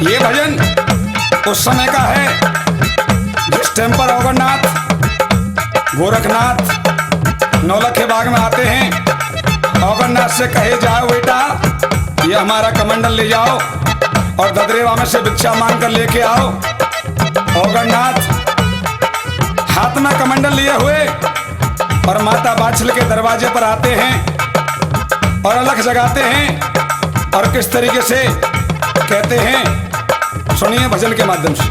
ये भजन उस समय का है जिस टाइम पर अवगढ़नाथ गोरखनाथ नौलखे बाग में आते हैं। अवगढ़नाथ से कहे जाओ बेटा ये हमारा कमंडल ले जाओ और ददरेवा में से भिक्षा मांग कर लेके आओ। अवगढ़नाथ हाथ में कमंडल लिए हुए और माता बाछल के दरवाजे पर आते हैं और अलख जगाते हैं और किस तरीके से कहते हैं सुनिए भजन के माध्यम से।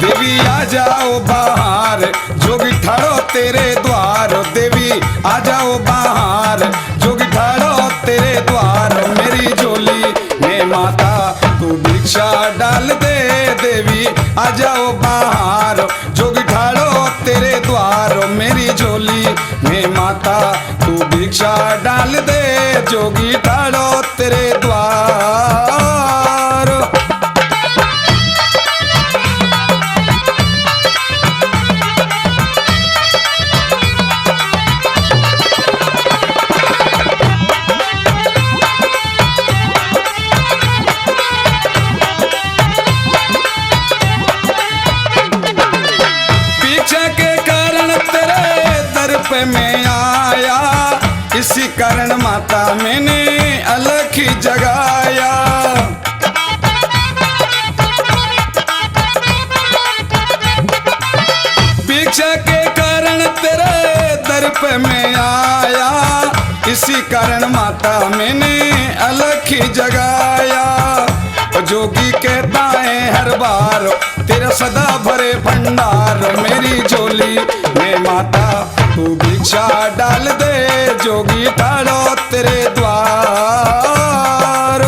देवी आ जाओ बाहर जोगी ठाड़ो तेरे द्वार, देवी आ जाओ बाहर जोगी ठाड़ो तेरे द्वार। मेरी झोली में माता तू भिक्षा डाल दे, देवी आ जाओ बाहर जोगी ठाड़ो तेरे द्वार। मेरी झोली में माता तू भिक्षा डाल दे, जोगी ठाड़ो तेरे द्वार। पे मैं आया इसी कारण माता मैंने अलख जगाया। भिक्षा के कारण तेरे दर पे मैं आया इसी कारण माता मैंने अलख जगाया। जोगी कहता है हर बार तेरा सदा भरे भंडार। मेरी झोली में माता तू भिक्षा डाल दे, जोगी ठाड़ो तेरे द्वार।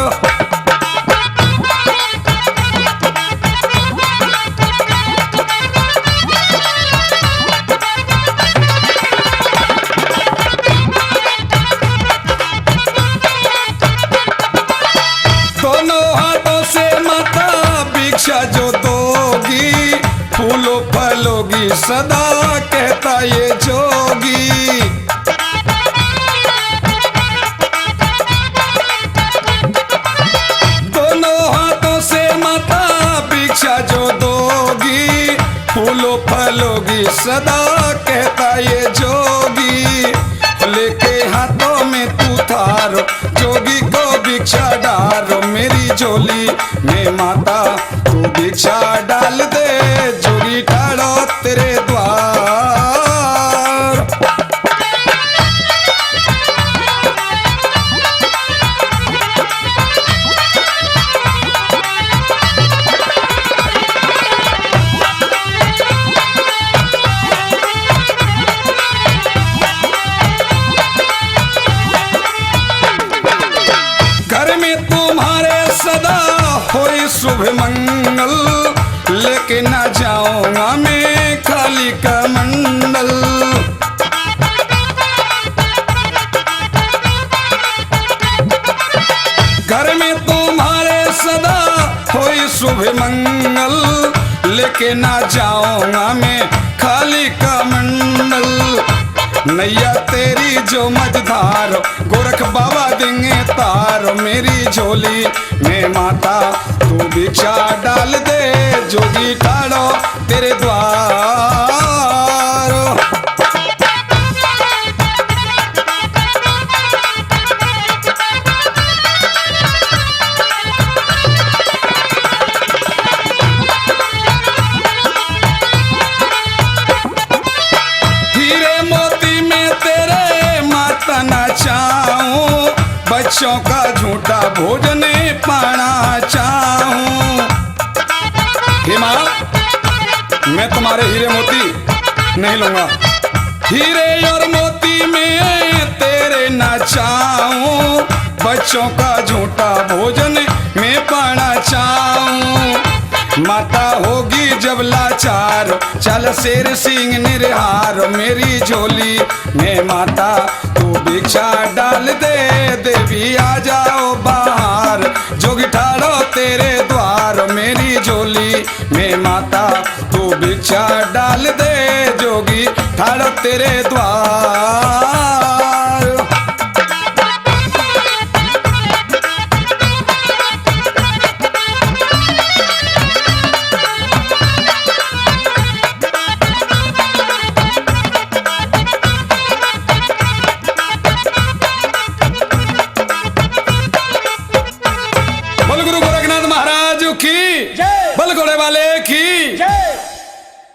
दोनों हाथों से माता भिक्षा जो दोगी फूलों फलोगी सदा कहता ये जोगी। दोनों हाथों से माता भिक्षा जो दोगी फूलों फलोगी सदा कहता ये जोगी। लेके हाथों में तू थारो जोगी को भिक्षा डालो। मेरी झोली में माता तू भिक्षा डाल दे, जोगी ठाड़ो तेरे द्वार। घर में तुम्हारे सदा होई शुभ मंगल, लेके ना जाऊंगा मैं खाली कमंडल। घर में तुम्हारे सदा होई शुभ मंगल, लेके ना जाऊंगा मैं खाली कमंडल। नैया तेरी जो मझधार गोरख बाबा देंगे तार। मेरी झोली में माता तू भिक्षा डाल दे, जोगी ठाड़ो तेरे द्वार। हीरे मोती में तेरे माता ना चाहूं, बच्चों का झूठा भोजन पाना चाहूं। हे माँ मैं तुम्हारे हीरे मोती नहीं लूंगा, हीरे और मोती में तेरे ना चाहूं। बच्चों का झूठा भोजन मैं पाना चाहूं। माता होगी जब लाचार, चल शेर सिंह निरहार, मेरी झोली में माता तू भिक्षा डाल दे, देवी आ जाओ बाहर, जोगी ठाड़ो तेरे द्वार, मेरी झोली में माता तू भिक्षा डाल दे, जोगी ठाड़ो तेरे द्वार।